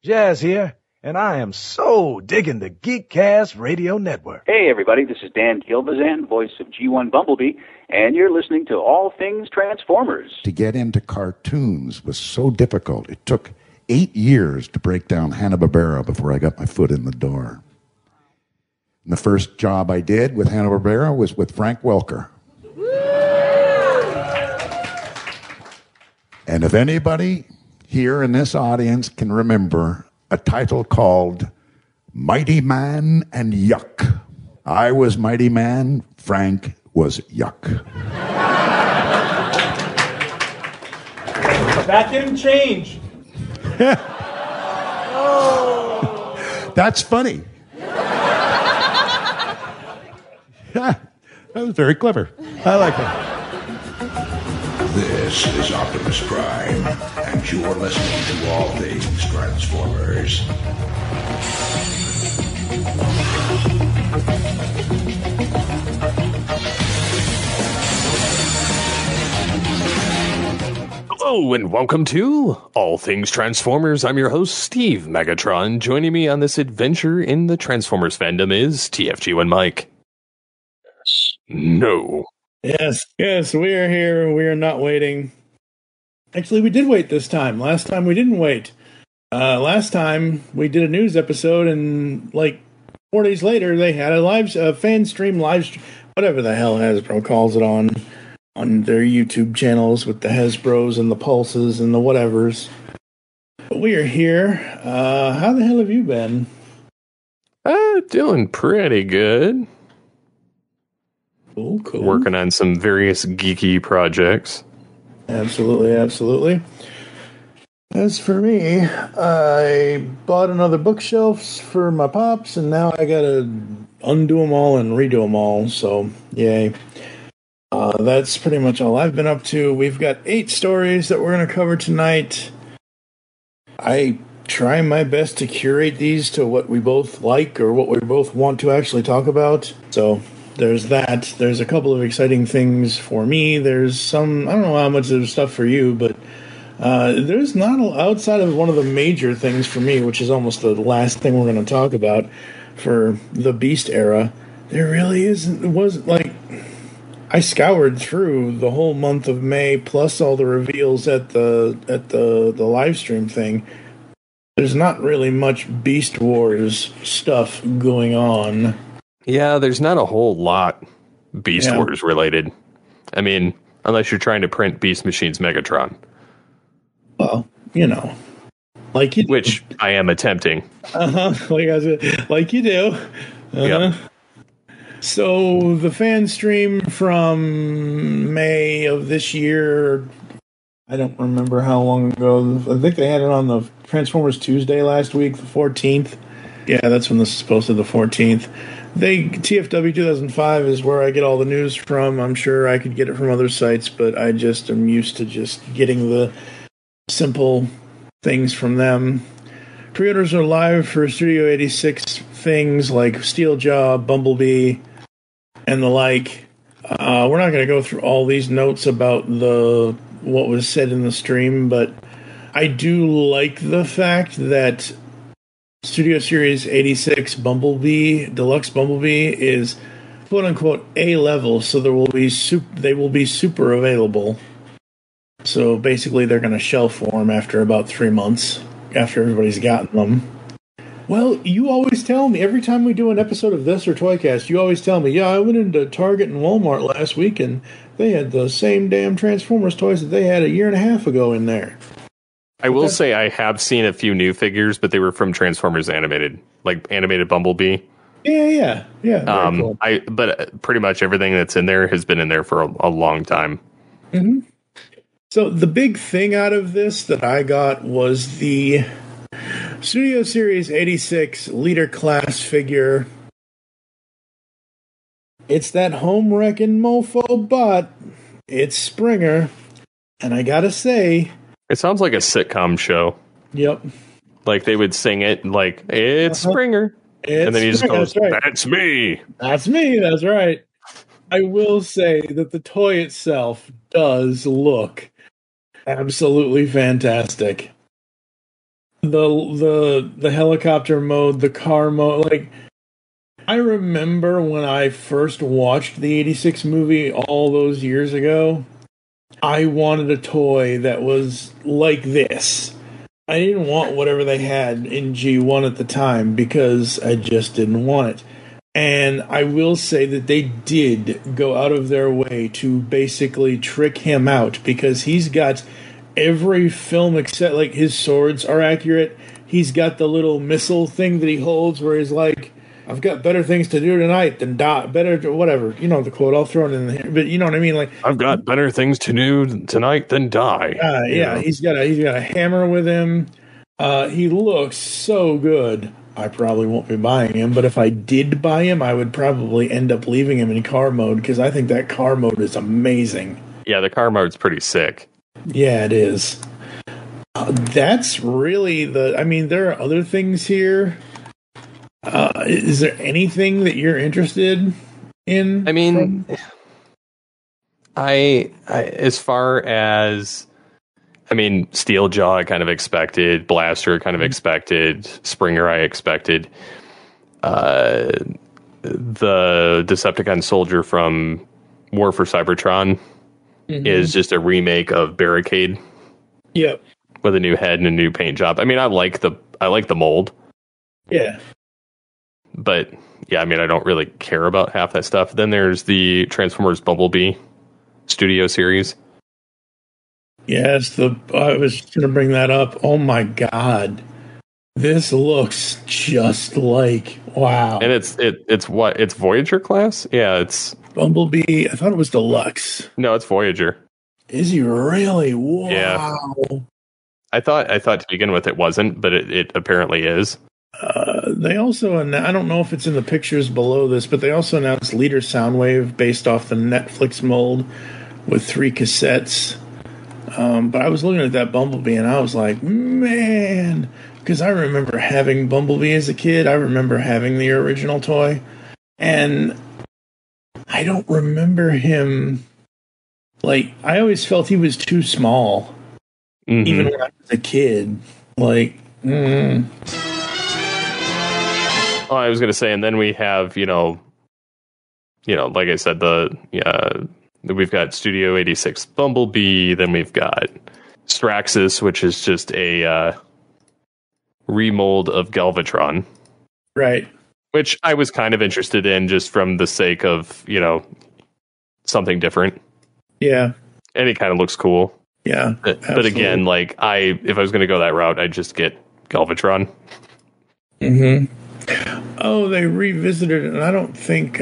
Jazz here, and I am so digging the GeekCast radio network. Hey, everybody, this is Dan Gilbazan, voice of G1 Bumblebee, and you're listening to All Things Transformers. To get into cartoons was so difficult. It took 8 years to break down Hanna-Barbera before I got my foot in the door. And the first job I did with Hanna-Barbera was with Frank Welker. And if anybody here in this audience can remember a title called Mighty Man and Yuck. I was Mighty Man, Frank was Yuck. That didn't change. That's funny. Yeah, that was very clever. I like it. This is Optimus Prime, and you're listening to All Things Transformers. Hello, and welcome to All Things Transformers. I'm your host, Steve Megatron. Joining me on this adventure in the Transformers fandom is TFG1Mike. No. Yes, we are here. We are not waiting. Actually, we did wait this time. Last time we didn't wait. Last time we did a news episode, and like 4 days later, they had a fan stream, whatever the hell Hasbro calls it on their YouTube channels with the Hasbros and the Pulses and the whatevers. But we are here. How the hell have you been? Doing pretty good. Cool. Working on some various geeky projects. Absolutely. As for me, I bought another bookshelves for my pops, and now I gotta undo them all and redo them all, so yay. That's pretty much all I've been up to. We've got 8 stories that we're going to cover tonight. I try my best to curate these to what we both like or what we both want to actually talk about, so there's that. There's a couple of exciting things for me. There's some, I don't know how much there's stuff for you, but there's not, outside of one of the major things for me, which is almost the last thing we're going to talk about for the Beast era, there really wasn't like, I scoured through the whole month of May plus all the reveals at the live stream thing. There's not really much Beast Wars stuff going on. Yeah, there's not a whole lot Beast Wars related. I mean, unless you're trying to print Beast Machine's Megatron. Well, you know, like you do. Which I am attempting. Like you do. Yep. So the fan stream from May of this year, I don't remember how long ago. I think they had it on the Transformers Tuesday last week, the 14th. Yeah, that's when this is posted, the 14th. TFW 2005 is where I get all the news from. I'm sure I could get it from other sites, but I just am used to just getting the simple things from them. Pre-orders are live for Studio 86 things like Steeljaw, Bumblebee, and the like. We're not going to go through all these notes about what was said in the stream, but I do like the fact that Studio Series 86 Bumblebee, Deluxe Bumblebee, is quote-unquote A-level, so they will be super available. So basically they're going to shelf form after about 3 months, after everybody's gotten them. Well, you always tell me, every time we do an episode of this or Toycast, you always tell me, yeah, I went into Target and Walmart last week, and they had the same damn Transformers toys that they had a year and a half ago in there. I will say I have seen a few new figures, but they were from Transformers Animated, like Animated Bumblebee. Yeah. Cool. But pretty much everything that's in there has been in there for a long time. Mm-hmm. So the big thing out of this that I got was the Studio Series 86 Leader Class figure. It's that home wrecking mofo bot. It's Springer. And I gotta say, it sounds like a sitcom show. Yep. Like they would sing it like, it's Springer. And then he just goes, that's me. That's me, that's right. I will say that the toy itself does look absolutely fantastic. the helicopter mode, the car mode. Like, I remember when I first watched the 86 movie all those years ago, I wanted a toy that was like this. I didn't want whatever they had in G1 at the time because I just didn't want it. And I will say that they did go out of their way to basically trick him out because he's got every film except, like, his swords are accurate. He's got the little missile thing that he holds where he's like, I've got better things to do tonight than die. Better, whatever. You know the quote. I'll throw it in there. But you know what I mean? Like, I've got better things to do tonight than die. Yeah, he's got a hammer with him. He looks so good. I probably won't be buying him, but if I did buy him, I would probably end up leaving him in car mode because I think that car mode is amazing. Yeah, the car mode's pretty sick. Yeah, it is. That's really I mean, there are other things here. Is there anything that you're interested in? I mean, I as far as, I mean, Steeljaw I kind of expected, Blaster kind of expected, Springer I expected. The Decepticon soldier from War for Cybertron is just a remake of Barricade. Yep. With a new head and a new paint job. I mean, I like the mold. Yeah. But yeah, I mean, I don't really care about half that stuff. Then there's the Transformers Bumblebee Studio Series. Yes, I was going to bring that up. Oh my God, this looks just like, wow. And it's what? It's Voyager class? Yeah, it's Bumblebee. I thought it was Deluxe. No, it's Voyager. Is he really? Wow. Yeah. I thought to begin with it wasn't, but it apparently is. They also, I don't know if it's in the pictures below this, but they also announced Leader Soundwave based off the Netflix mold with 3 cassettes. But I was looking at that Bumblebee and I was like, man, because I remember having Bumblebee as a kid. I remember having the original toy. And I don't remember him, like, I always felt he was too small. Even when I was a kid. Like, Oh, I was going to say, and then we have, you know, like I said, we've got Studio 86 Bumblebee, then we've got Straxus, which is just a remold of Galvatron. Right. Which I was kind of interested in just from the sake of, you know, something different. Yeah. And it kind of looks cool. Yeah. But again, like, if I was going to go that route, I'd just get Galvatron. Oh, they revisited it, and I don't think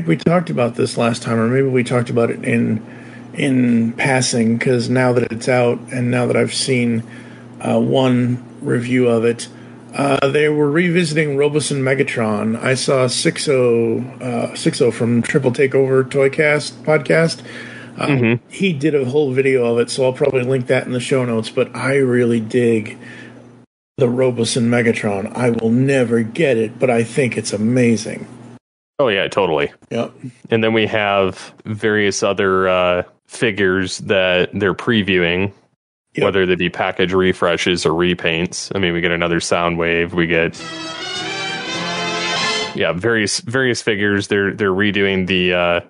we talked about this last time, or maybe we talked about it in passing, because now that it's out, and now that I've seen one review of it, they were revisiting Roboson Megatron. I saw 60 from Triple Takeover Toycast podcast. He did a whole video of it, so I'll probably link that in the show notes, but I really dig the Roboson Megatron. I will never get it, but I think it's amazing. Oh, yeah, totally. Yep. And then we have various other figures that they're previewing, whether they be package refreshes or repaints. I mean, we get another Soundwave. We get various figures. They're redoing the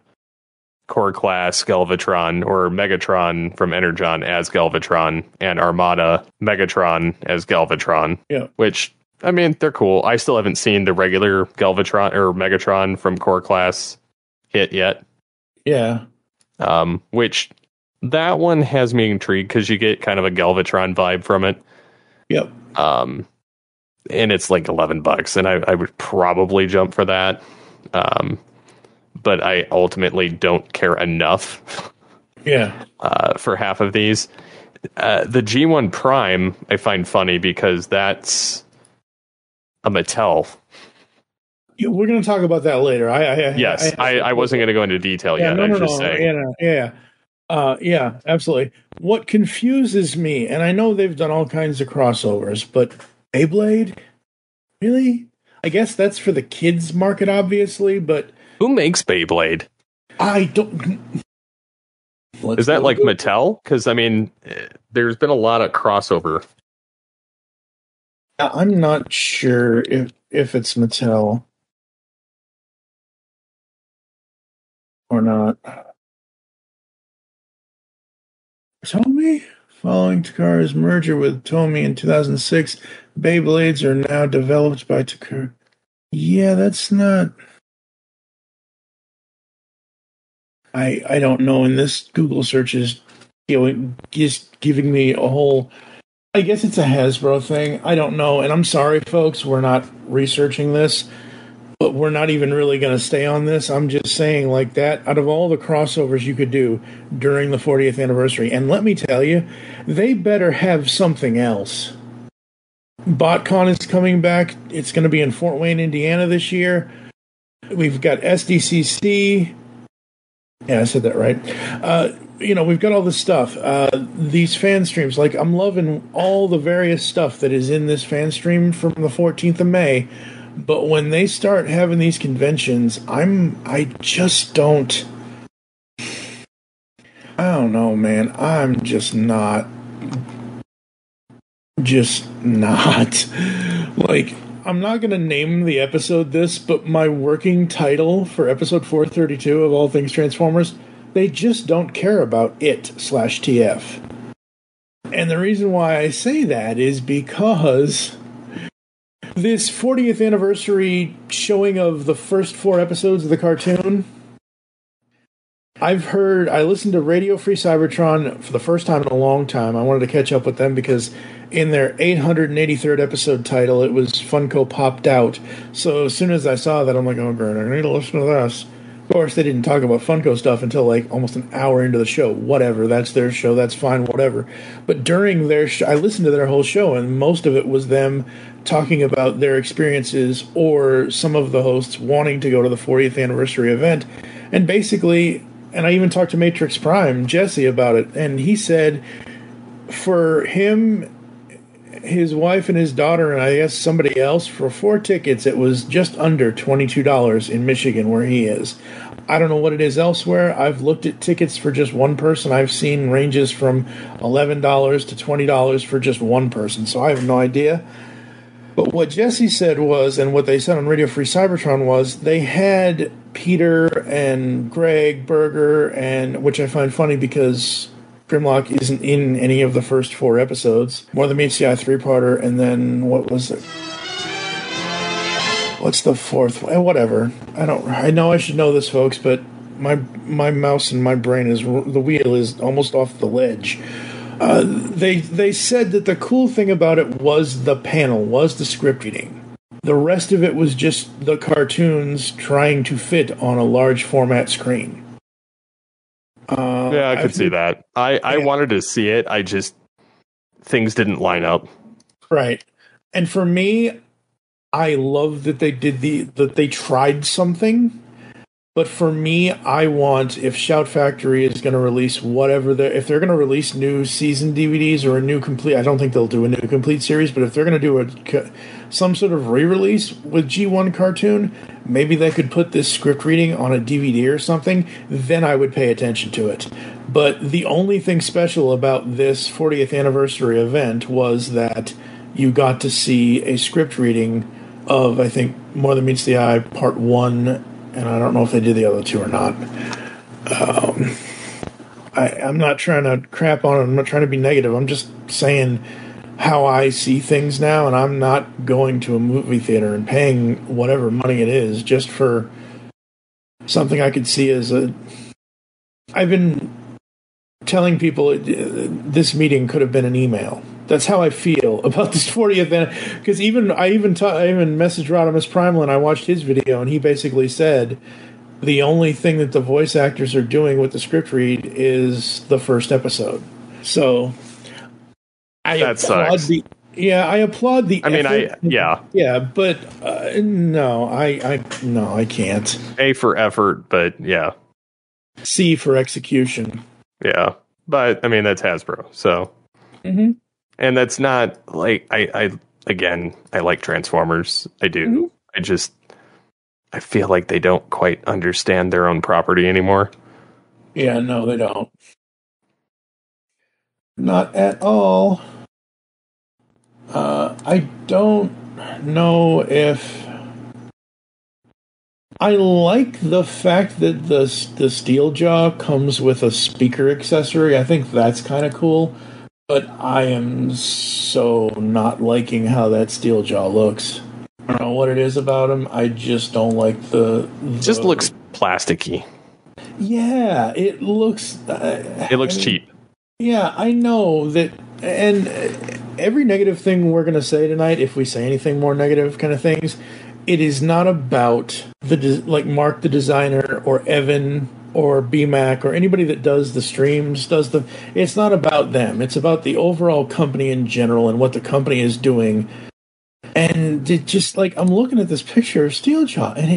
Core Class Galvatron or Megatron from Energon as Galvatron, and Armada Megatron as Galvatron. Yeah, which, I mean, they're cool. I still haven't seen the regular Galvatron or Megatron from Core Class hit yet. Yeah. Which that one has me intrigued because you get kind of a Galvatron vibe from it. Yep. And it's like $11, and I would probably jump for that. But I ultimately don't care enough. For half of these. The G1 Prime I find funny because that's a Mattel. Yeah, we're going to talk about that later. I wasn't going to go into detail yet. I'm just saying. Yeah, absolutely. What confuses me, and I know they've done all kinds of crossovers, but Beyblade? Really? I guess that's for the kids market, obviously, but who makes Beyblade? I don't. Is that like Mattel? Because, I mean, there's been a lot of crossover. I'm not sure if it's Mattel or not. Tomy? Following Takara's merger with Tomy in 2006, Beyblades are now developed by Takara. Yeah, that's not... I don't know, and this Google search is just giving me a whole... I guess it's a Hasbro thing. I don't know, and I'm sorry, folks, we're not researching this, but we're not even really going to stay on this. I'm just saying, like, that, out of all the crossovers you could do during the 40th anniversary, and let me tell you, they better have something else. BotCon is coming back. It's going to be in Fort Wayne, Indiana this year. We've got SDCC. Yeah, I said that right. We've got all this stuff. These fan streams, like, I'm loving all the various stuff that is in this fan stream from the 14th of May. But when they start having these conventions, I don't know, man. I'm just not. Like, I'm not going to name the episode this, but my working title for episode 432 of All Things Transformers, they just don't care about it/TF. And the reason why I say that is because this 40th anniversary showing of the first 4 episodes of the cartoon, I listened to Radio Free Cybertron for the first time in a long time. I wanted to catch up with them because in their 883rd episode title, it was Funko popped out. So as soon as I saw that, I'm like, oh, great, I need to listen to this. Of course, they didn't talk about Funko stuff until like almost an hour into the show. Whatever, that's their show, that's fine, whatever. But during their I listened to their whole show, and most of it was them talking about their experiences or some of the hosts wanting to go to the 40th anniversary event. And basically, and I even talked to Matrix Prime, Jesse, about it, and he said for him, his wife and his daughter, and I guess somebody else, for 4 tickets, it was just under $22 in Michigan, where he is. I don't know what it is elsewhere. I've looked at tickets for just one person. I've seen ranges from $11 to $20 for just one person, so I have no idea. But what Jesse said was, and what they said on Radio Free Cybertron was, they had Peter and Greg Berger, and which I find funny because Grimlock isn't in any of the first 4 episodes. More Than Meets the Eye 3-parter, and then what was it? What's the 4th one? Whatever. I know I should know this, folks, but my mouse and my brain the wheel is almost off the ledge. They said that the cool thing about it was the panel, was the script reading. The rest of it was just the cartoons trying to fit on a large format screen. Yeah, I could see that. I wanted to see it. Things didn't line up. Right. And for me, I love that they tried something. But for me, I want, if Shout Factory is going to release if they're going to release new season DVDs or a new complete, I don't think they'll do a new complete series, but if they're going to do some sort of re-release with G1 cartoon, maybe they could put this script reading on a DVD or something, then I would pay attention to it. But the only thing special about this 40th anniversary event was that you got to see a script reading of, I think, More Than Meets the Eye Part 1, and I don't know if they did the other 2 or not. I'm not trying to crap on it. I'm not trying to be negative. I'm just saying how I see things now, and I'm not going to a movie theater and paying whatever money it is just for something I could see as a... I've been telling people this meeting could have been an email. That's how I feel about this 40th anniversary. Because I even messaged Rodimus Primal, and I watched his video, and he basically said the only thing that the voice actors are doing with the script read is the first episode. So I applaud the effort. Yeah, but no, I can't. A for effort, but yeah. C for execution. Yeah, but I mean that's Hasbro, so. Mm-hmm. And that's not like I like Transformers. I do. Mm-hmm. I feel like they don't quite understand their own property anymore. Yeah, no, they don't. Not at all. I don't know if I like the fact that the steel jaw comes with a speaker accessory. I think that's kind of cool, but I am so not liking how that steel jaw looks. I don't know what it is about him. I just don't like the It just looks plasticky. Yeah, it looks. Cheap. Yeah, I know that, and every negative thing we're going to say tonight, if we say anything more negative kind of things, it is not about Mark the designer or Evan or BMAC or anybody that does the streams, it's not about them. It's about the overall company in general and what the company is doing. And it just, I'm looking at this picture of Steeljaw, and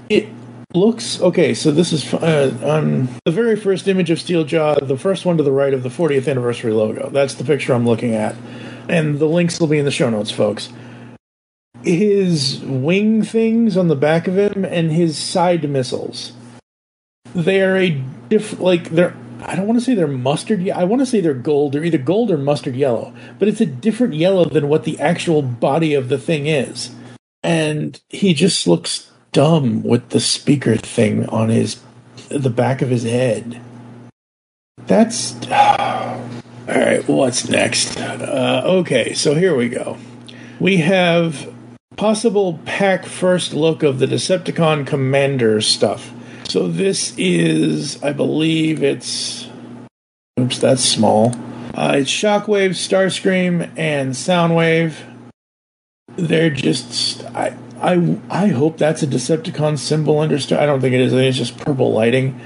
it looks okay. So this is on the very first image of Steeljaw, the first one to the right of the 40th anniversary logo. That's the picture I'm looking at, and the links will be in the show notes, folks. His wing things on the back of him and his side missiles, they are they're. I don't want to say they're mustard. I want to say they're gold. They're either gold or mustard yellow, but it's a different yellow than what the actual body of the thing is, and he just looks dumb with the speaker thing on the back of his head. That's all right. What's next? Okay, so here we go. We have possible pack first look of the Decepticon Commander stuff. So this is, I believe it's. Oops, that's small. It's Shockwave, Starscream, and Soundwave. They're just. I hope that's a Decepticon symbol understood. I don't think it is. I think it's just purple lighting.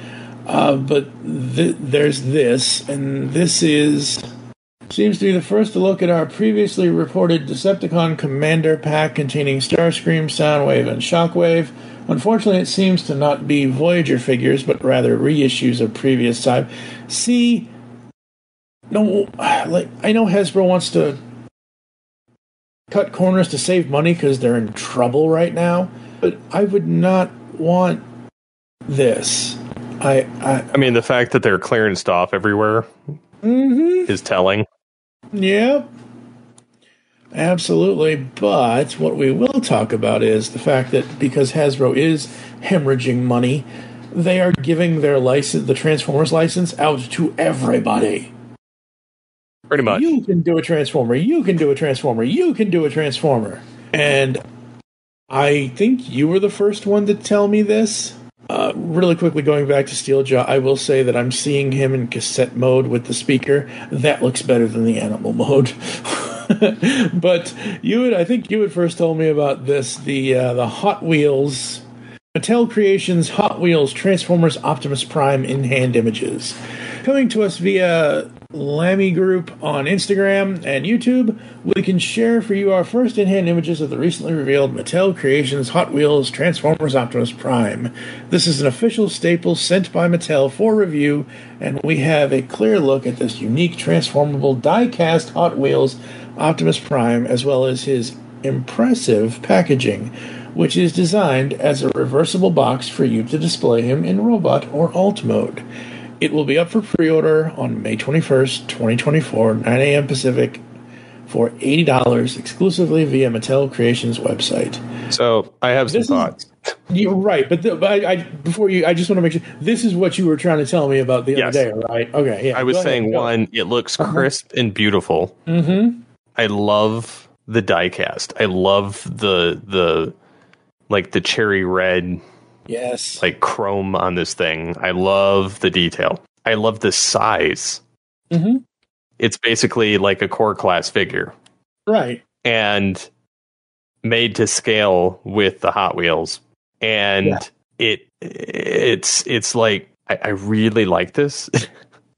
But there's this, and this seems to be the first to look at our previously reported Decepticon Commander pack containing Starscream, Soundwave, and Shockwave. Unfortunately, it seems to not be Voyager figures, but rather reissues of previous time. See, no, I know Hasbro wants to cut corners to save money because they're in trouble right now, but I would not want this. I mean, the fact that they're clearanced off everywhere is telling. Yep. Absolutely. But what we will talk about is the fact that because Hasbro is hemorrhaging money, they are giving their license, the Transformers license, out to everybody. Pretty much. You can do a Transformer. You can do a Transformer. You can do a Transformer. And I think you were the first one to tell me this. Really quickly, going back to Steeljaw, I will say that I'm seeing him in cassette mode with the speaker. That looks better than the animal mode. But I think you had first told me about this, the Hot Wheels, Mattel Creations Hot Wheels Transformers Optimus Prime in-hand images. Coming to us via Lammy Group on Instagram and YouTube, we can share for you our first in-hand images of the recently revealed Mattel Creations Hot Wheels Transformers Optimus Prime. This is an official staple sent by Mattel for review, and we have a clear look at this unique transformable die-cast Hot Wheels Optimus Prime, as well as his impressive packaging, which is designed as a reversible box for you to display him in robot or alt mode. It will be up for pre-order on May 21st, 2024, 9 a.m. Pacific, for $80 exclusively via Mattel Creations website. So I have some thoughts. You're right, but I just want to make sure this is what you were trying to tell me about the other day, right? Okay, yeah. I was saying one, it looks crisp and beautiful. Mm-hmm. I love the diecast. I love the cherry red. Yes. Like chrome on this thing. I love the detail. I love the size. Mm-hmm. It's basically like a core class figure. Right. And made to scale with the Hot Wheels. And it's like, I really like this.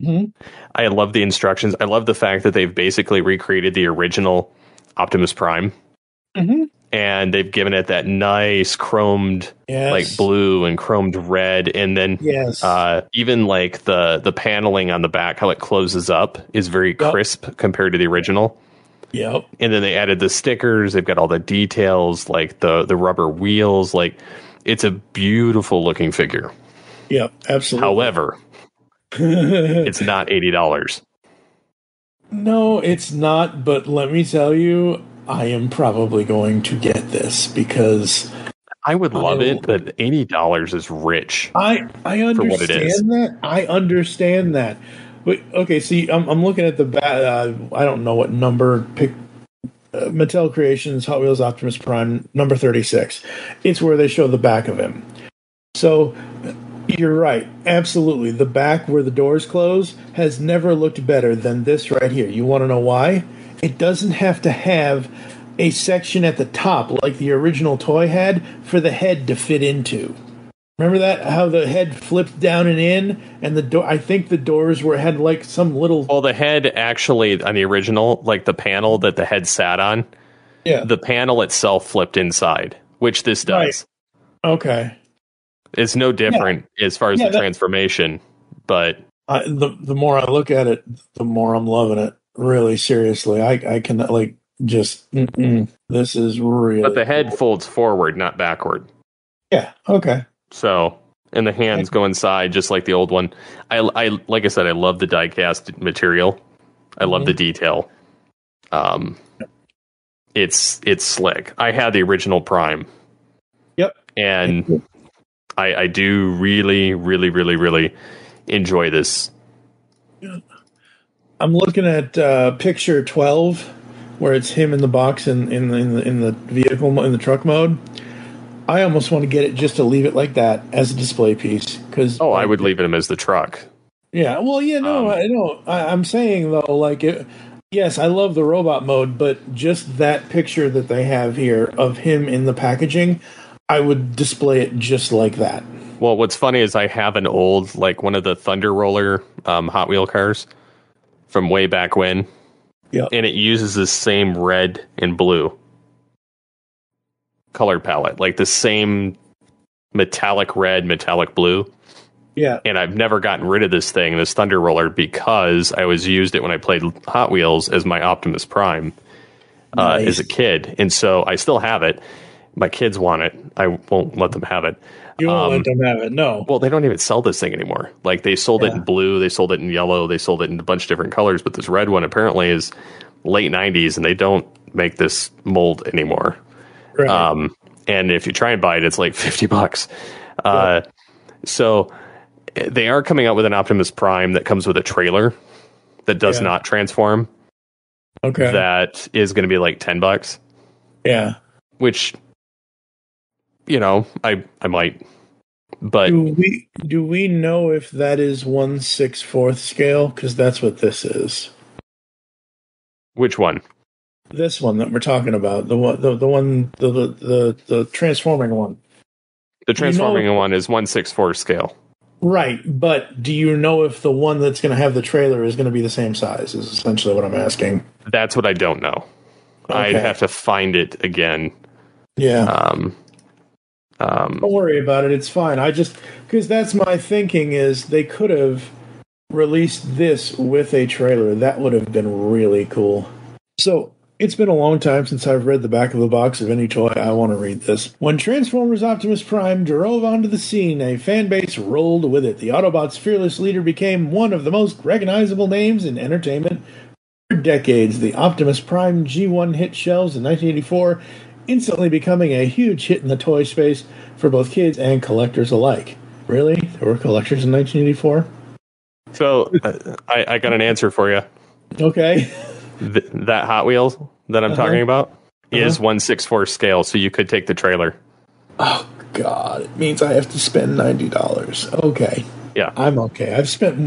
Mm-hmm. I love the instructions. I love the fact that they've basically recreated the original Optimus Prime. Mm-hmm. And they've given it that nice chromed, like blue and chromed red, and then even like the paneling on the back, how it closes up, is very crisp compared to the original. Yep. And then they added the stickers. They've got all the details, like the rubber wheels. Like, it's a beautiful looking figure. Yep, absolutely. However, it's not $80. No, it's not, but let me tell you, I am probably going to get this because I would love it, but $80 is rich. I understand for what it is. that. I understand that. But okay, see, I'm looking at the I don't know what number pick. Mattel Creations Hot Wheels Optimus Prime number 36. It's where they show the back of him. So you're right, absolutely. The back where the doors close has never looked better than this right here. You want to know why? It doesn't have to have a section at the top like the original toy had for the head to fit into. Remember that? How the head flipped down and in, and the door. I think the doors had like some little. Well, the head actually on the original, like the panel that the head sat on. Yeah. The panel itself flipped inside, which this does. Right. Okay. It's no different as far as the transformation, but the more I look at it, the more I'm loving it. Really, seriously, I can like just. This is real. But the head folds forward, not backward. Yeah. Okay. So, and the hands go inside just like the old one. I like I said, I love the die-cast material. I love the detail. It's slick. I had the original Prime. Yep. And I do really, really, really, really enjoy this. I'm looking at picture 12, where it's him in the box in the vehicle in the truck mode. I almost want to get it just to leave it like that as a display piece. Cause, I would leave him as the truck. Yeah, well, yeah, no, I know. I'm saying, though, like, yes, I love the robot mode, but just that picture that they have here of him in the packaging, I would display it just like that. Well, what's funny is I have an old, like, one of the Thunder Roller Hot Wheel cars from way back when. Yeah. And it uses the same red and blue color palette, like the same metallic red, metallic blue. Yeah. And I've never gotten rid of this thing, this Thunder Roller, because I used it when I played Hot Wheels as my Optimus Prime as a kid. And so I still have it. My kids want it. I won't let them have it. You won't let them have it, no. Well, they don't even sell this thing anymore. Like, they sold it in blue, they sold it in yellow, they sold it in a bunch of different colors, but this red one apparently is late 90s, and they don't make this mold anymore. Right. And if you try and buy it, it's like $50. So they are coming out with an Optimus Prime that comes with a trailer that does not transform. Okay. That is going to be like $10. Yeah. Which, you know, I might. But do we know if that is 1/64 scale? Because that's what this is. Which one? This one that we're talking about, the transforming one. The transforming one is 1/64 scale. Right, but do you know if the one that's going to have the trailer is going to be the same size? Is essentially what I'm asking. That's what I don't know. Okay. I'd have to find it again. Yeah. Don't worry about it. It's fine. Because that's my thinking is they could have released this with a trailer. That would have been really cool. So it's been a long time since I've read the back of the box of any toy. I want to read this. When Transformers Optimus Prime drove onto the scene, a fan base rolled with it. The Autobots' fearless leader became one of the most recognizable names in entertainment for decades. The Optimus Prime G1 hit shelves in 1984, instantly becoming a huge hit in the toy space for both kids and collectors alike. Really? There were collectors in 1984? So, I got an answer for you. Okay. That Hot Wheels that I'm talking about is 1/64 scale, so you could take the trailer. Oh, God. It means I have to spend $90. Okay. Yeah. I'm okay. I've spent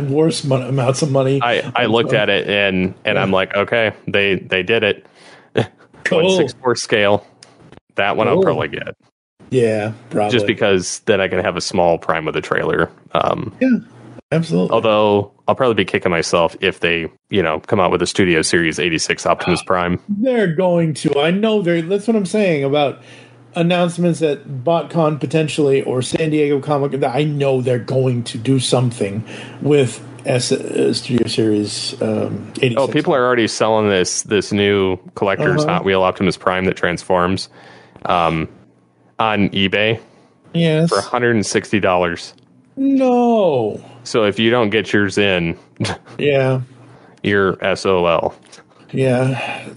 worse amounts of money. I looked at it, and I'm like, okay, they did it. Cool. 1/64 scale. That one I'll probably get. Yeah, probably. Just because then I can have a small Prime with a trailer. Yeah, absolutely. Although I'll probably be kicking myself if they, come out with a Studio Series 86 Optimus Prime. They're going to. I know that's what I'm saying about announcements at BotCon potentially or San Diego Comic. I know they're going to do something with Studio Series 86. Oh, people are already selling this new collector's Hot Wheel Optimus Prime that transforms on eBay. Yes. For $160. No. So if you don't get yours in, yeah, You're SOL. Yeah.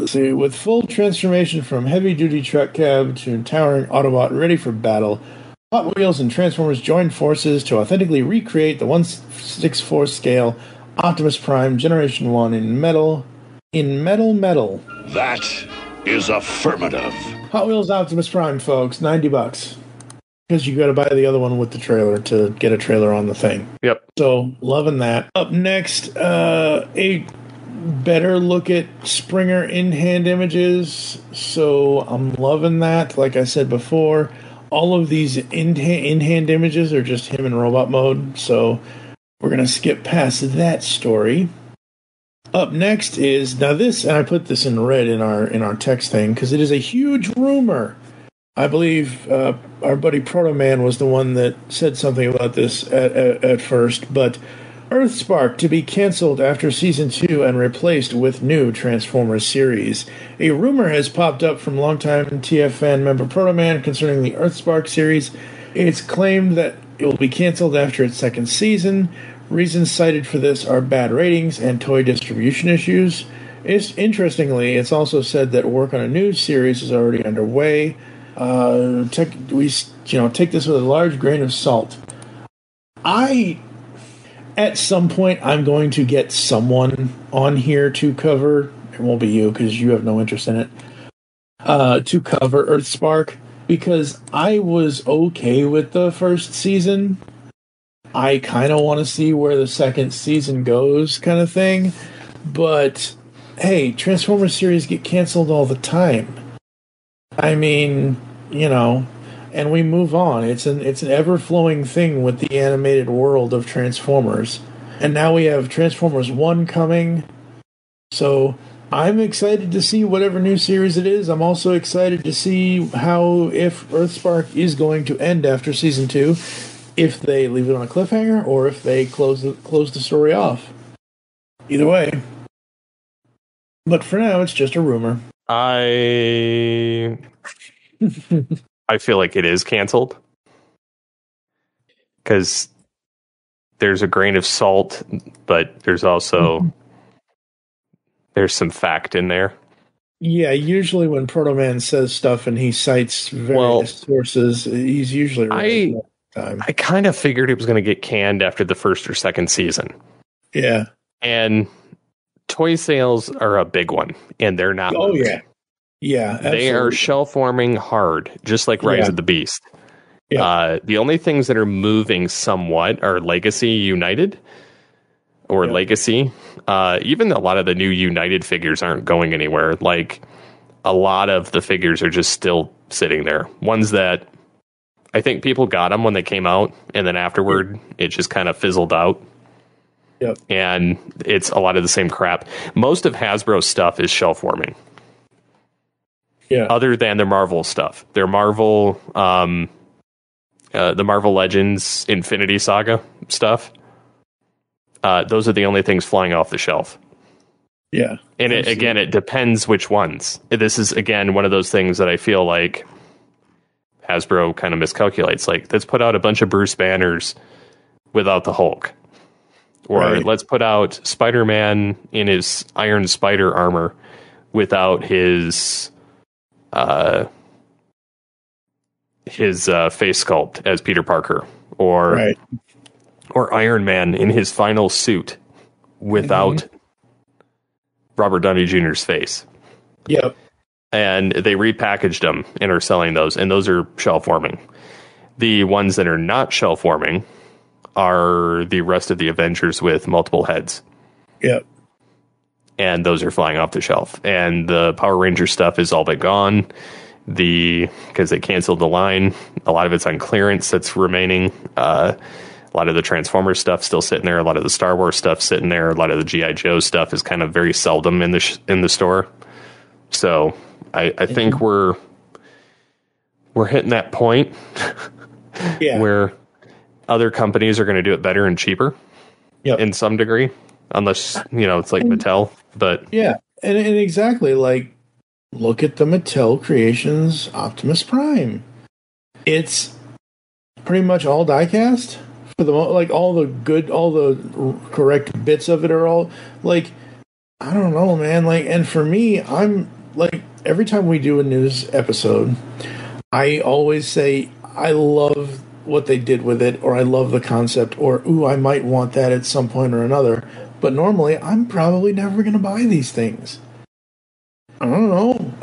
See, with full transformation from heavy-duty truck cab to towering Autobot ready for battle, Hot Wheels and Transformers joined forces to authentically recreate the 1/64 scale Optimus Prime Generation 1 in metal. That is affirmative. Hot Wheels Optimus Prime, folks, $90. Because you got to buy the other one with the trailer to get a trailer on the thing. Yep. So, loving that. Up next, a better look at Springer in-hand images. So, I'm loving that. Like I said before, all of these in-hand images are just him in robot mode. So, we're going to skip past that story. Up next is, now this, and I put this in red in our text thing, because it is a huge rumor. I believe our buddy Proto Man was the one that said something about this at first, but Earthspark to be canceled after Season 2 and replaced with new Transformers series. A rumor has popped up from longtime TFN member Proto Man concerning the Earthspark series. It's claimed that it will be canceled after its second season. Reasons cited for this are bad ratings and toy distribution issues. Interestingly, it's also said that work on a new series is already underway. Take this with a large grain of salt. At some point, I'm going to get someone on here to cover. It won't be you because you have no interest in it. To cover Earthspark, because I was okay with the first season. I kind of want to see where the second season goes, kind of thing. But hey, Transformers series get canceled all the time. I mean, and we move on. It's an ever-flowing thing with the animated world of Transformers. And now we have Transformers 1 coming. So I'm excited to see whatever new series it is. I'm also excited to see if Earthspark is going to end after Season 2, if they leave it on a cliffhanger, or if they close the story off. Either way. But for now, it's just a rumor. I feel like it is canceled because there's a grain of salt, but there's also there's some fact in there. Yeah, usually when Proto Man says stuff and he cites various sources, he's usually right all the time. I kind of figured it was going to get canned after the first or second season. Yeah, and toy sales are a big one, and they're not. Oh moving. Yeah, absolutely. They are shell forming hard, just like Rise of the Beast. Yeah. The only things that are moving somewhat are Legacy United or Legacy. Even a lot of the new United figures aren't going anywhere. Like, a lot of the figures are just still sitting there. Ones that I think people got them when they came out, and then afterward it just kind of fizzled out. Yep. And it's a lot of the same crap. Most of Hasbro's stuff is shell forming. Yeah. Other than their Marvel stuff. Their Marvel, the Marvel Legends Infinity Saga stuff. Those are the only things flying off the shelf. Yeah. And it depends which ones. This is, again, one of those things that I feel like Hasbro kind of miscalculates. Like, let's put out a bunch of Bruce Banners without the Hulk. Or let's put out Spider-Man in his Iron Spider armor without his face sculpt as Peter Parker. Or Iron Man in his final suit without Robert Downey Jr.'s face. Yep. And they repackaged them and are selling those, and those are shell forming. The ones that are not shell forming are the rest of the Avengers with multiple heads. Yep. And those are flying off the shelf. And the Power Ranger stuff is all but gone. Because they canceled the line. A lot of it's on clearance that's remaining. A lot of the Transformers stuff still sitting there. A lot of the Star Wars stuff sitting there. A lot of the G.I. Joe stuff is kind of very seldom in the store. So I think we're hitting that point where other companies are going to do it better and cheaper in some degree, unless, it's like Mattel. But yeah, and exactly, like, look at the Mattel Creations Optimus Prime. It's pretty much all die-cast for the like all the correct bits of it are all like, I don't know, man. Like, and for me, I'm like, every time we do a news episode, I always say I love what they did with it, or I love the concept, or ooh, I might want that at some point or another. But normally, I'm probably never going to buy these things. I don't know.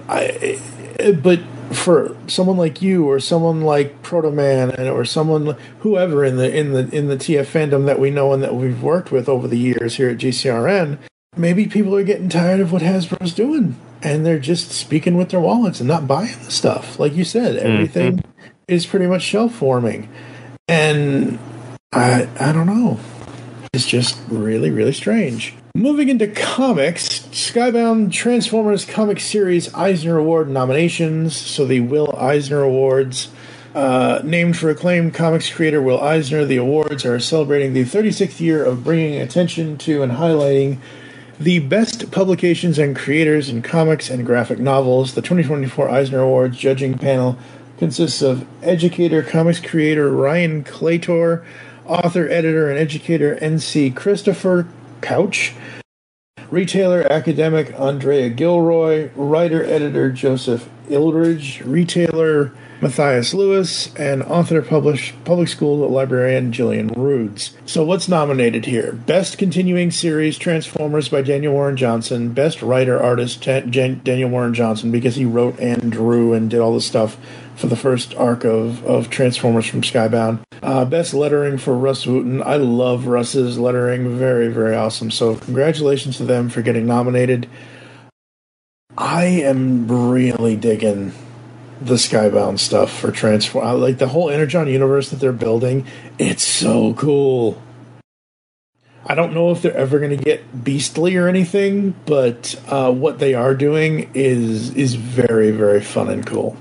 But for someone like you, or someone like Proto Man, or someone whoever in the TF fandom that we know and that we've worked with over the years here at GCRN, maybe people are getting tired of what Hasbro's doing, and they're just speaking with their wallets and not buying the stuff. Like you said, everything is pretty much shelf forming, and I don't know. It's just really, really strange. Moving into comics, Skybound Transformers comic series Eisner Award nominations. So the Will Eisner Awards, named for acclaimed comics creator Will Eisner, the awards are celebrating the 36th year of bringing attention to and highlighting the best publications and creators in comics and graphic novels. The 2024 Eisner Awards judging panel consists of educator, comics creator Ryan Claytor, author, editor, and educator N.C. Christopher Couch, retailer, academic Andrea Gilroy, writer, editor Joseph Ildridge, retailer Matthias Lewis, and author, public school librarian Jillian Roods. So what's nominated here? Best Continuing Series Transformers by Daniel Warren Johnson. Best Writer Artist Daniel Warren Johnson, because he wrote and drew and did all the stuff for the first arc of Transformers from Skybound. Best Lettering for Russ Wooten. I love Russ's lettering. Very, very awesome. So congratulations to them for getting nominated. I am really digging the Skybound stuff for Transform. Like the whole Energon universe that they're building. It's so cool. I don't know if they're ever going to get beastly or anything, but what they are doing is very, very fun and cool.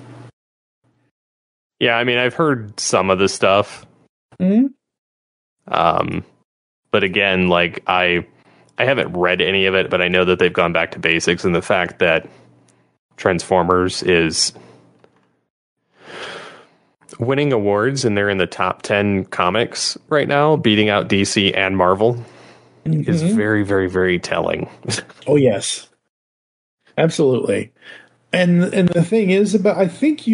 Yeah, I mean, I've heard some of the stuff. But again, like I haven't read any of it, but I know that they've gone back to basics, and the fact that Transformers is winning awards and they're in the top 10 comics right now, beating out DC and Marvel, is very, very, very telling. Oh yes, absolutely. And the thing is about I think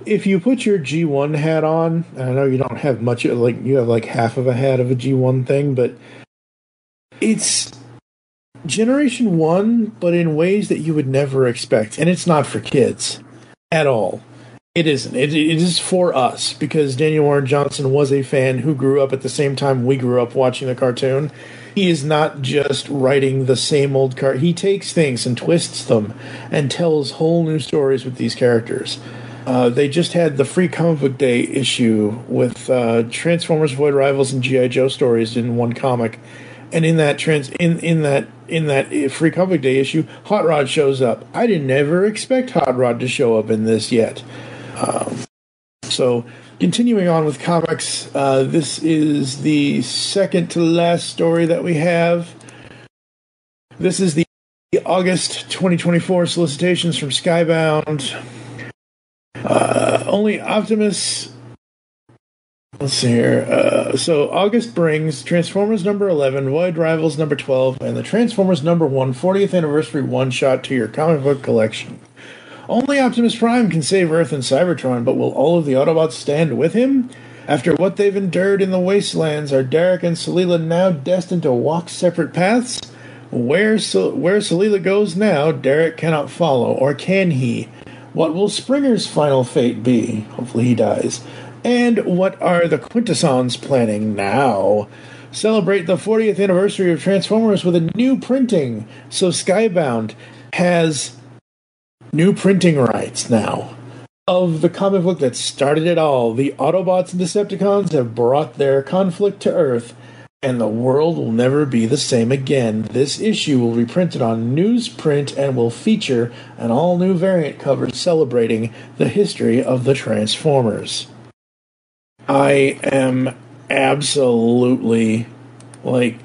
if you put your G1 hat on, and I know you don't have much, like you have like half of a hat of a G1 thing, but it's Generation 1, but in ways that you would never expect. And it's not for kids at all. It isn't. It is for us, because Daniel Warren Johnson was a fan who grew up at the same time we grew up watching the cartoon. He is not just writing the same old he takes things and twists them and tells whole new stories with these characters. They just had the Free Comic Book Day issue with Transformers, Void Rivals, and G.I. Joe stories in one comic, and in that Free Comic Book Day issue, Hot Rod shows up. I didn't ever expect Hot Rod to show up in this yet. So, continuing on with comics, this is the second to last story that we have. This is the August 2024 solicitations from Skybound. Only Optimus. Let's see here. So August brings Transformers number 11, Void Rivals number 12, and the Transformers number 1 40th anniversary one-shot to your comic book collection. Only Optimus Prime can save Earth and Cybertron, but will all of the Autobots stand with him? After what they've endured in the wastelands, are Derek and Salila now destined to walk separate paths? Where Salila goes now, Derek cannot follow, or can he? What will Springer's final fate be? Hopefully he dies. And what are the Quintessons planning now? Celebrate the 40th anniversary of Transformers with a new printing. So Skybound has new printing rights now of the comic book that started it all. The Autobots and Decepticons have brought their conflict to Earth, and the world will never be the same again. This issue will be printed on newsprint and will feature an all-new variant cover celebrating the history of the Transformers. I am absolutely, whatever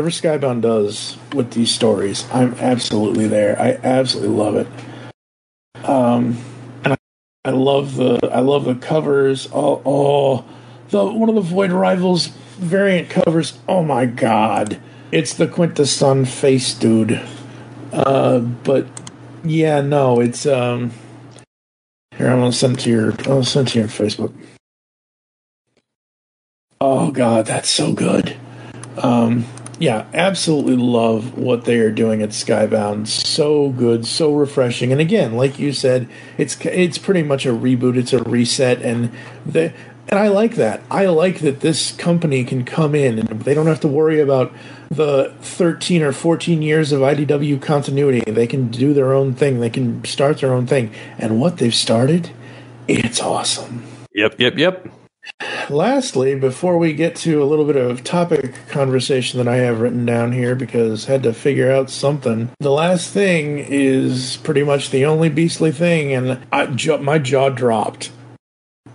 Skybound does with these stories, I'm absolutely there. I absolutely love it. And I love the covers. One of the Void Rivals variant covers. Oh my god, it's the Quintesson face dude. But yeah, no, it's here. I'm gonna send it to your. I'll send it to you on Facebook. Oh god, that's so good. Yeah, absolutely love what they are doing at Skybound. So good, so refreshing. And again, like you said, it's pretty much a reboot. It's a reset, and I like that. I like that this company can come in and they don't have to worry about the 13 or 14 years of IDW continuity. They can do their own thing. They can start their own thing. And what they've started, it's awesome. Yep. Lastly, before we get to a little bit of topic conversation that I have written down here, because I had to figure out something, the last thing is pretty much the only beastly thing, and my jaw dropped.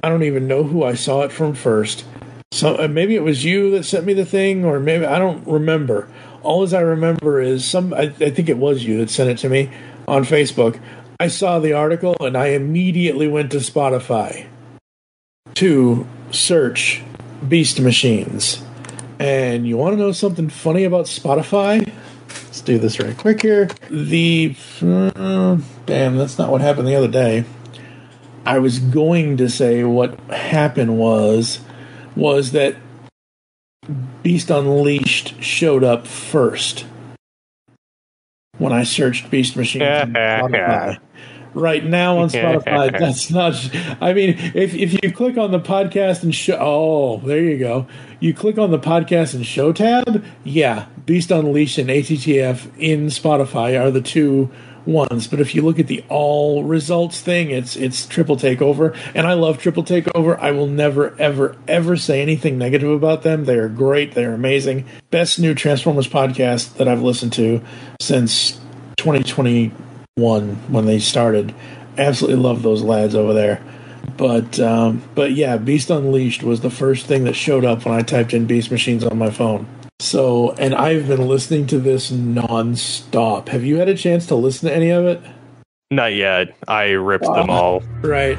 I don't even know who I saw it from first. So maybe it was you that sent me the thing, or maybe I don't remember. All as I remember is I think it was you that sent it to me on Facebook. I saw the article and I immediately went to Spotify to search Beast Machines. And you want to know something funny about Spotify? Let's do this right quick here. Damn, that's not what happened the other day. I was going to say what happened was that Beast Unleashed showed up first when I searched Beast Machines on Spotify. Right now on Spotify, that's not... I mean, if you click on the podcast and show... Oh, there you go. You click on the podcast and show tab, yeah, Beast Unleashed and ATTF in Spotify are the two ones. But if you look at the all results thing, it's Triple Takeover. And I love Triple Takeover. I will never, ever, ever say anything negative about them. They are great. They are amazing. Best new Transformers podcast that I've listened to since 2021 when they started. Absolutely love those lads over there. But yeah, Beast Unleashed was the first thing that showed up when I typed in Beast Machines on my phone. So, and I've been listening to this non-stop. Have you had a chance to listen to any of it? Not yet. I ripped them all. Right.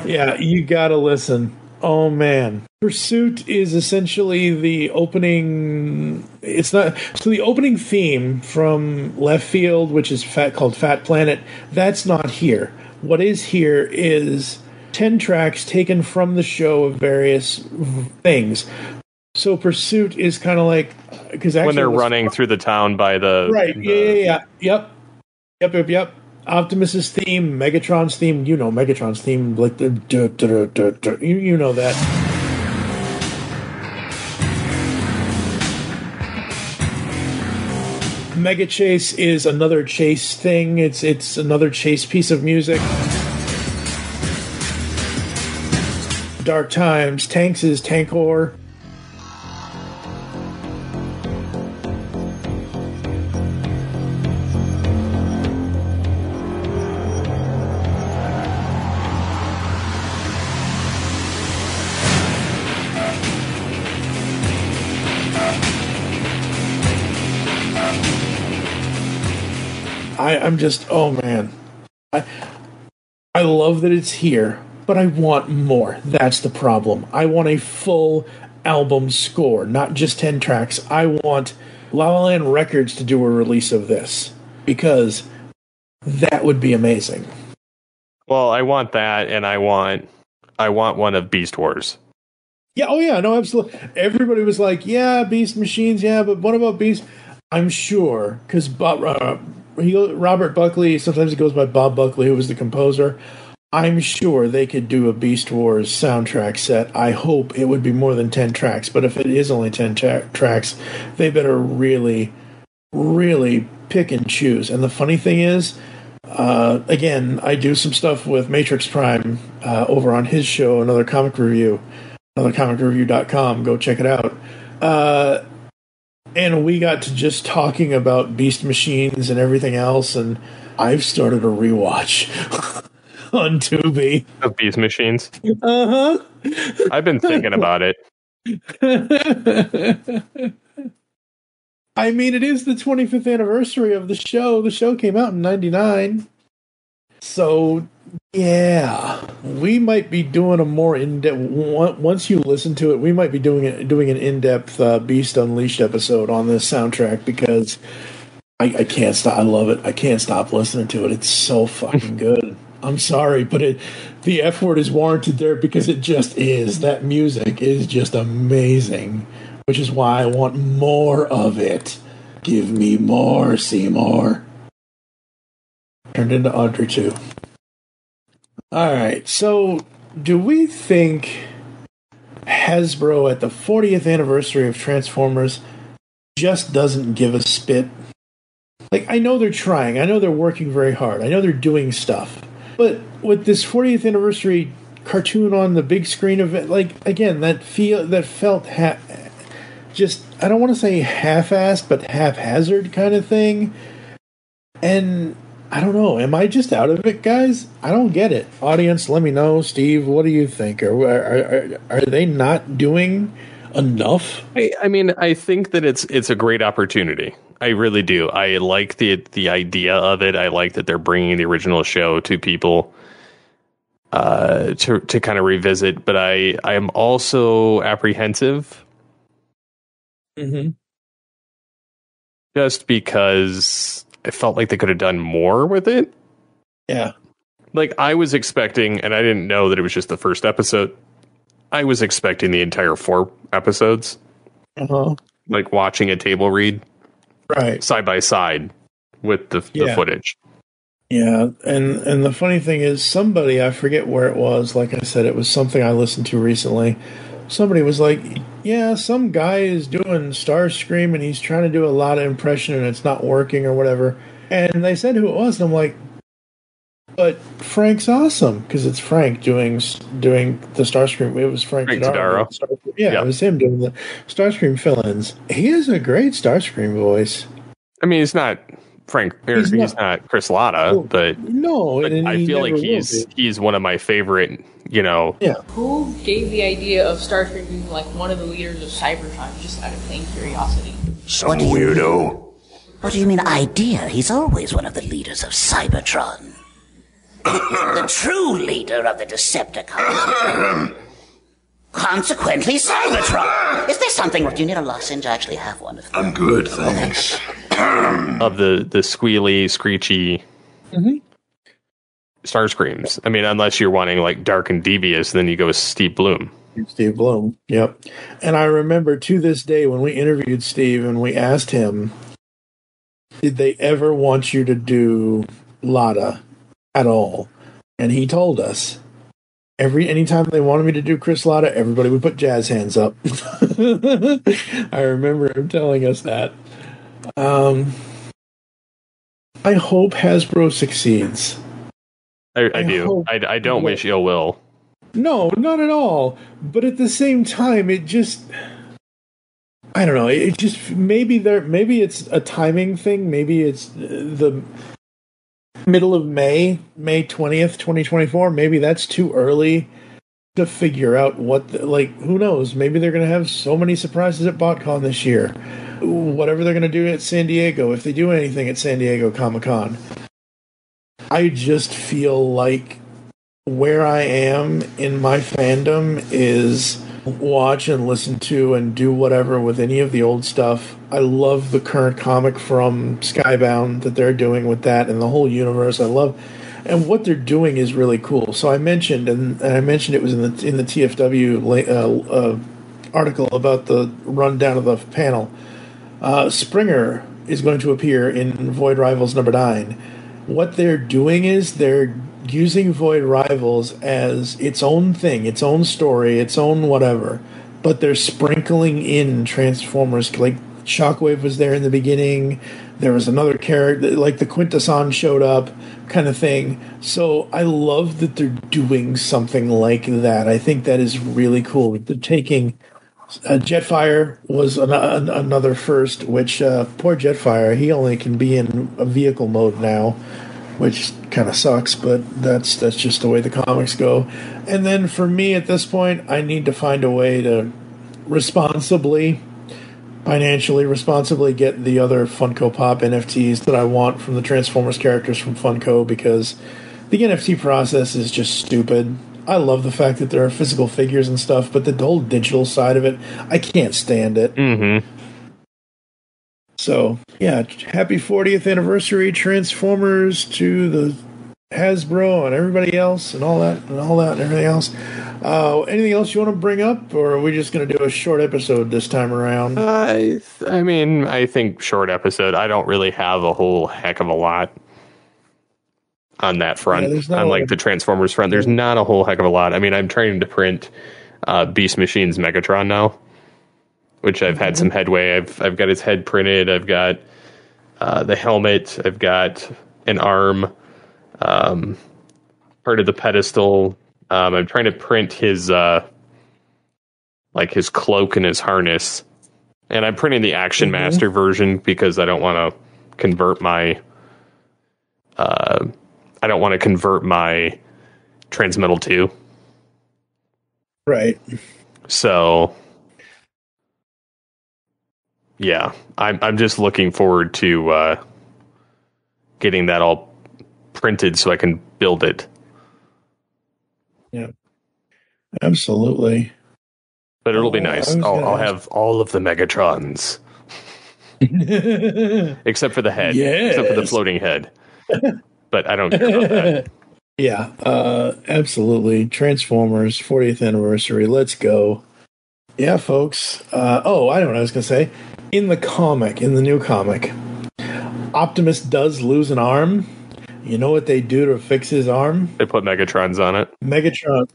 Yeah, you gotta listen. Oh man. Pursuit is essentially the opening... It's not... So the opening theme from Left Field, which is called Fat Planet, that's not here. What is here is 10 tracks taken from the show of various things. So Pursuit is kind of like... Cause when they're running through the town by the... Right, yeah. Yep. Optimus's theme, Megatron's theme, you know Megatron's theme, like the you know that. Mega Chase is another chase thing. It's another chase piece of music. Dark Times, Tanks is Tankor. I'm just, oh man. I love that it's here, but I want more. That's the problem. I want a full album score, not just 10 tracks. I want La La Land Records to do a release of this, because that would be amazing. Well, I want that, and I want one of Beast Wars. Yeah, oh yeah, no, absolutely. Everybody was like, yeah, Beast Machines, yeah, but what about Beast? I'm sure, because Robert Buckley, sometimes he goes by Bob Buckley, who was the composer. I'm sure they could do a Beast Wars soundtrack set. I hope it would be more than 10 tracks, but if it is only 10 tracks, they better really, really pick and choose. And the funny thing is, again, I do some stuff with Matrix Prime over on his show, Another Comic Review, anothercomicreview.com. Go check it out. And we got to just talking about Beast Machines and everything else, and I've started a rewatch on Tubi. Of Beast Machines? Uh-huh. I've been thinking about it. I mean, it is the 25th anniversary of the show. The show came out in 99. So, yeah, we might be doing a more in-depth, once you listen to it, we might be doing an in-depth Beast Unleashed episode on this soundtrack, because I can't stop. I love it. I can't stop listening to it. It's so fucking good. I'm sorry, but the F word is warranted there because it just is. That music is just amazing, which is why I want more of it. Give me more, Seymour. Turned into Audrey, too. All right, so do we think Hasbro at the 40th anniversary of Transformers just doesn't give a spit? Like, I know they're trying. I know they're working very hard. I know they're doing stuff. But with this 40th anniversary cartoon on the big screen event, like, again, that felt just, I don't want to say half-assed, but haphazard kind of thing. And I don't know. Am I just out of it, guys? I don't get it. Audience, let me know. Steve, what do you think? Are they not doing enough? I mean, I think that it's a great opportunity. I really do. I like the idea of it. I like that they're bringing the original show to people to kind of revisit. But I am also apprehensive. Mm-hmm. Just because I felt like they could have done more with it. Yeah. Like, I was expecting, and I didn't know that it was just the first episode. I was expecting the entire 4 episodes. Uh-huh. Like watching a table read. Right. Side by side with the footage. Yeah, and the funny thing is, somebody, I forget where it was, like I said, it was something I listened to recently. Somebody was like, yeah, some guy is doing Starscream and he's trying to do a lot of impression and it's not working or whatever. And they said who it was, and I'm like, but Frank's awesome, because it's Frank doing the Starscream. It was Frank Tadaro. Yeah, it was him doing the Starscream fill-ins. He has a great Starscream voice. I mean, he's not Frank. He's not Chris Latta, but I feel like he's one of my favorite. You know, Who gave the idea of Starscream being like one of the leaders of Cybertron? Just out of plain curiosity. Some weirdo. What do you mean idea? He's always one of the leaders of Cybertron. The true leader of the Decepticons. Consequently, Cybertron. Is there something wrong? Do you need a lozenge? I actually have one of them. I'm good, thanks. Of the squealy, screechy Starscreams. I mean, unless you're wanting like dark and devious, then you go with Steve Bloom. Steve Bloom, yep. And I remember to this day when we interviewed Steve and we asked him, did they ever want you to do Lotta at all? And he told us, anytime they wanted me to do Chris Lotta, everybody would put jazz hands up. I remember him telling us that. I hope Hasbro succeeds. I do. I don't wish ill will. No, not at all. But at the same time, it just, I don't know. It just maybe it's a timing thing. Maybe it's the middle of May 20th, 2024. Maybe that's too early to figure out what. Who knows? Maybe they're going to have so many surprises at BotCon this year. Whatever they're going to do at San Diego, if they do anything at San Diego Comic-Con. I just feel like where I am in my fandom is watch and listen to and do whatever with any of the old stuff. I love the current comic from Skybound that they're doing with that and the whole universe. I love, and what they're doing is really cool. So I mentioned, and I mentioned it was in the TFW article about the rundown of the panel. Springer is going to appear in Void Rivals number 9. What they're doing is they're using Void Rivals as its own thing, its own story, its own whatever. But they're sprinkling in Transformers. Like, Shockwave was there in the beginning. There was another character, like the Quintesson showed up, kind of thing. So I love that they're doing something like that. I think that is really cool. They're taking... Jetfire was another first, which poor Jetfire, he only can be in a vehicle mode now, which kind of sucks, but that's just the way the comics go. And then for me at this point, I need to find a way to financially responsibly get the other Funko Pop NFTs that I want from the Transformers characters from Funko, because the NFT process is just stupid. I love the fact that there are physical figures and stuff, but the whole digital side of it, I can't stand it. Mm-hmm. So, yeah, happy 40th anniversary, Transformers, to the Hasbro and everybody else and all that and everything else. Anything else you want to bring up, or are we just going to do a short episode this time around? I think short episode. I don't really have a whole heck of a lot on that front. Yeah, unlike the Transformers front, there's not a whole heck of a lot. I mean, I'm trying to print Beast Machine's Megatron now, which I've had some headway. I've got his head printed. I've got the helmet. I've got an arm, part of the pedestal. I'm trying to print his his cloak and his harness, and I'm printing the Action Master version because I don't want to convert my Transmetal 2. Right. So yeah, I'm just looking forward to getting that all printed so I can build it. Yeah, absolutely. But it'll be nice. I'll have all of the Megatrons. Except for the head. Yes. Except for the floating head. But I don't care about that. Yeah, absolutely. Transformers, 40th anniversary. Let's go. Yeah, folks. I know what I was going to say. In the new comic, Optimus does lose an arm. You know what they do to fix his arm? They put Megatrons on it. Megatron.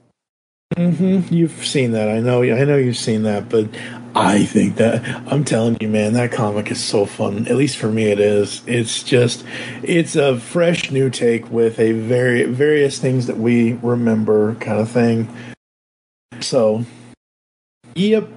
Mm-hmm. You've seen that. I know you've seen that, but I think that, I'm telling you, man, that comic is so fun. At least for me, it is. It's a fresh new take with a various things that we remember kind of thing. So, yep.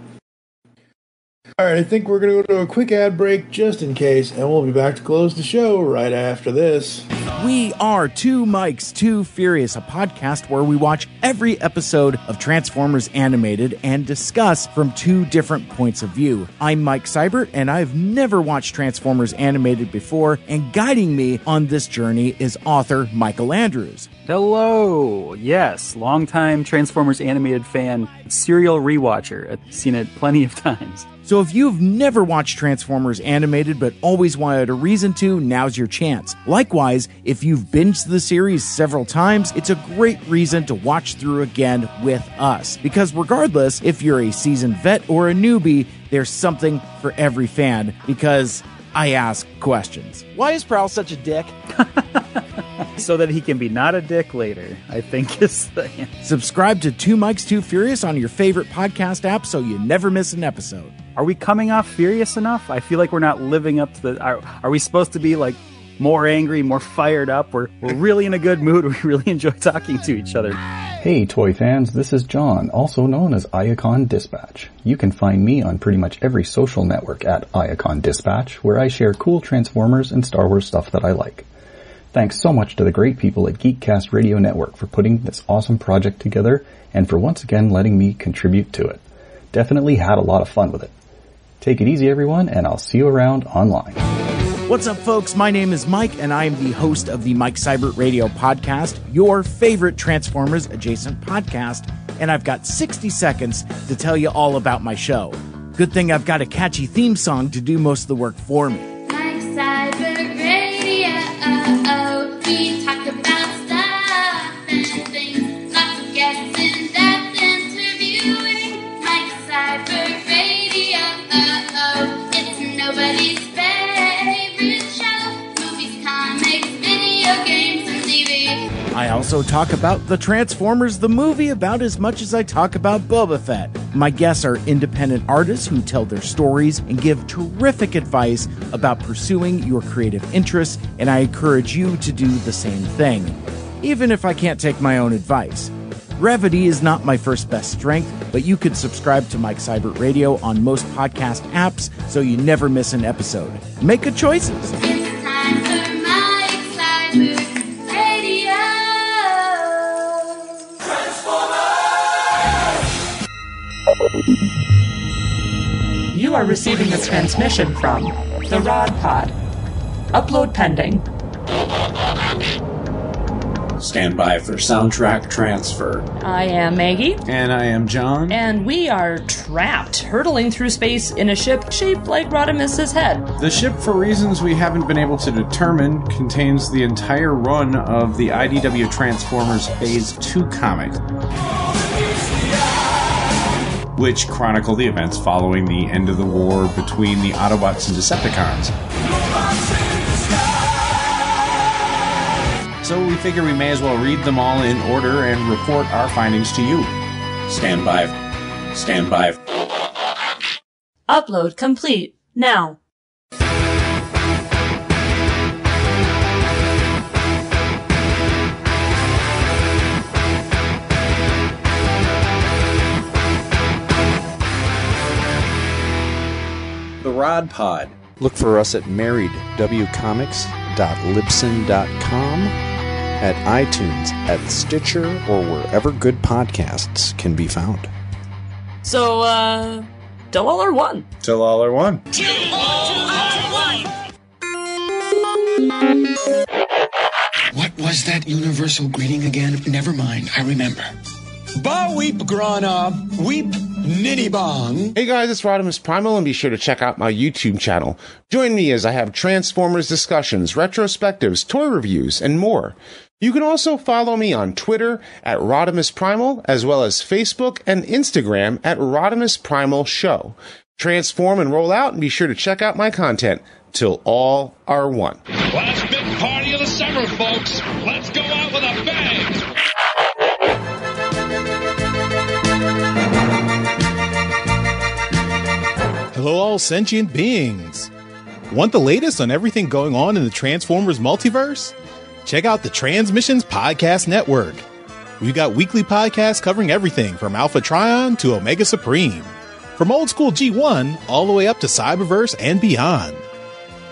All right, I think we're going to go to a quick ad break just in case, and we'll be back to close the show right after this. We are Two Mikes, Too Furious, a podcast where we watch every episode of Transformers Animated and discuss from two different points of view. I'm Mike Seibert, and I've never watched Transformers Animated before, and guiding me on this journey is author Michael Andrews. Hello! Yes, longtime Transformers Animated fan, serial rewatcher. I've seen it plenty of times. So if you've never watched Transformers Animated but always wanted a reason to, now's your chance. Likewise, if you've binged the series several times, it's a great reason to watch through again with us. Because regardless, if you're a seasoned vet or a newbie, there's something for every fan, because I ask questions. Why is Prowl such a dick? So that he can be not a dick later, I think is the answer. Subscribe to Two Mikes Too Furious on your favorite podcast app so you never miss an episode. Are we coming off furious enough? I feel like we're not living up to the... Are we supposed to be like more angry, more fired up? We're really in a good mood. We really enjoy talking to each other. Hey toy fans, this is John, also known as Iacon Dispatch. You can find me on pretty much every social network at Iacon Dispatch, where I share cool Transformers and Star Wars stuff that I like. Thanks so much to the great people at GeekCast Radio Network for putting this awesome project together and for once again letting me contribute to it. Definitely had a lot of fun with it. Take it easy, everyone, and I'll see you around online. What's up, folks? My name is Mike, and I am the host of the Mike Seibert Radio Podcast, your favorite Transformers adjacent podcast, and I've got 60 seconds to tell you all about my show. Good thing I've got a catchy theme song to do most of the work for me. Mike Seibert Radio, we talk about stuff and things, lots of guests in-depth interviewing. Mike Seibert Radio, it's nobody's favorite show. Movies, comics, video games, and TV. I also talk about the Transformers the movie about as much as I talk about Boba Fett. My guests are independent artists who tell their stories and give terrific advice about pursuing your creative interests, and I encourage you to do the same thing, even if I can't take my own advice. Brevity is not my first best strength, but you could subscribe to Mike Seibert Radio on most podcast apps so you never miss an episode. Make good choices. It's time for Mike Seibert Radio. Transformers! You are receiving a transmission from the Rod Pod. Upload pending. Stand by for soundtrack transfer. I am Maggie. And I am John. And we are trapped, hurtling through space in a ship shaped like Rodimus's head. The ship, for reasons we haven't been able to determine, contains the entire run of the IDW Transformers Phase 2 comic, which chronicle the events following the end of the war between the Autobots and Decepticons. So we figure we may as well read them all in order and report our findings to you. Stand by. Stand by. Upload complete. Now. The Rod Pod. Look for us at marriedwcomics.libsyn.com, at iTunes, at Stitcher, or wherever good podcasts can be found. So, till all are one. Till all are one. What was that universal greeting again? Never mind, I remember. Ba weep grana, weep nitty bong. Hey guys, it's Rodimus Primal, and be sure to check out my YouTube channel. Join me as I have Transformers discussions, retrospectives, toy reviews, and more. You can also follow me on Twitter at Rodimus Primal, as well as Facebook and Instagram at Rodimus Primal Show. Transform and roll out, and be sure to check out my content. Till all are one. Last big party of the summer, folks. Let's go out with a bang. Hello, all sentient beings. Want the latest on everything going on in the Transformers multiverse? Check out the Transmissions Podcast Network. We've got weekly podcasts covering everything from Alpha Trion to Omega Supreme, from old school G1 all the way up to Cyberverse and beyond.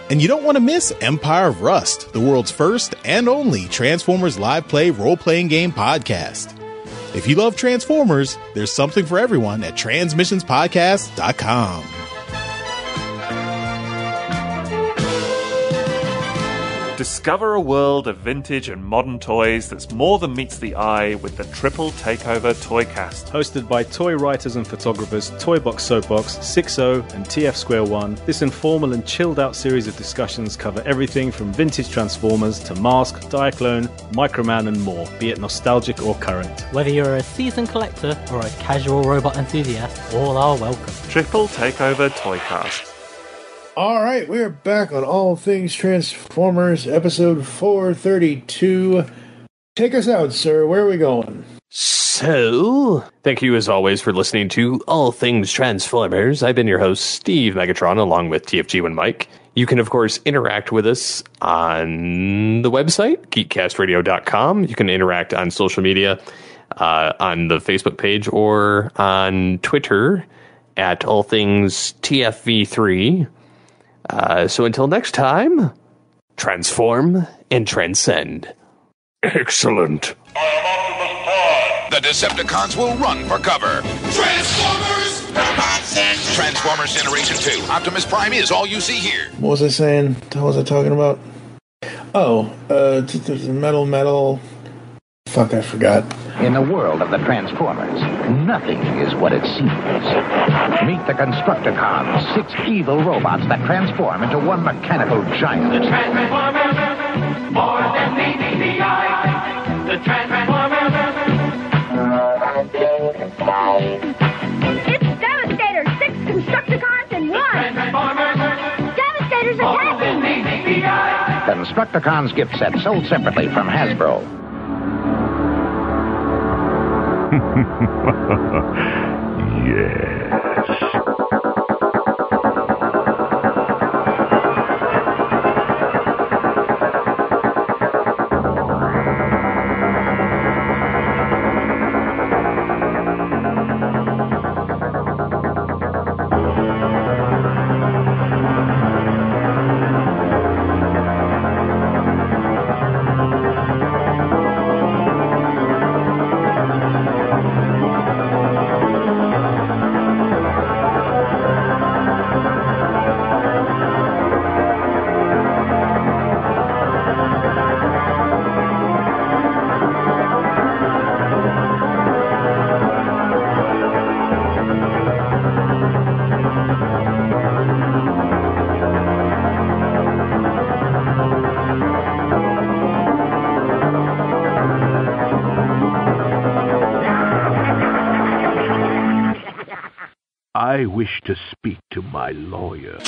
And you don't want to miss Empire of Rust, the world's first and only Transformers live play role-playing game podcast. If you love Transformers, there's something for everyone at transmissionspodcast.com. Discover a world of vintage and modern toys that's more than meets the eye with the Triple Takeover Toycast. Hosted by toy writers and photographers Toybox Soapbox, 6O, and TF Square 1, this informal and chilled out series of discussions cover everything from vintage Transformers to Mask, Diaclone, Microman, and more, be it nostalgic or current. Whether you're a seasoned collector or a casual robot enthusiast, all are welcome. Triple Takeover Toycast. All right, we're back on All Things Transformers, episode 432. Take us out, sir. Where are we going? So, thank you as always for listening to All Things Transformers. I've been your host, Steve Megatron, along with TFG1Mike. You can, of course, interact with us on the website, geekcastradio.com. You can interact on social media, on the Facebook page, or on Twitter at All Things TFV3. So until next time, transform and transcend. Excellent. The Decepticons will run for cover. Transformers! Transformers Generation 2. Optimus Prime is all you see here. What was I saying? What was I talking about? Oh, metal. Fuck, I forgot. In the world of the Transformers, nothing is what it seems. Meet the Constructicons, 6 evil robots that transform into one mechanical giant. The Transformers, more than meets the eye. The Transformers. It's Devastator! 6 Constructicons in 1! Devastator's attacking! Constructicons gift set sold separately from Hasbro. Yes. I wish to speak to my lawyer.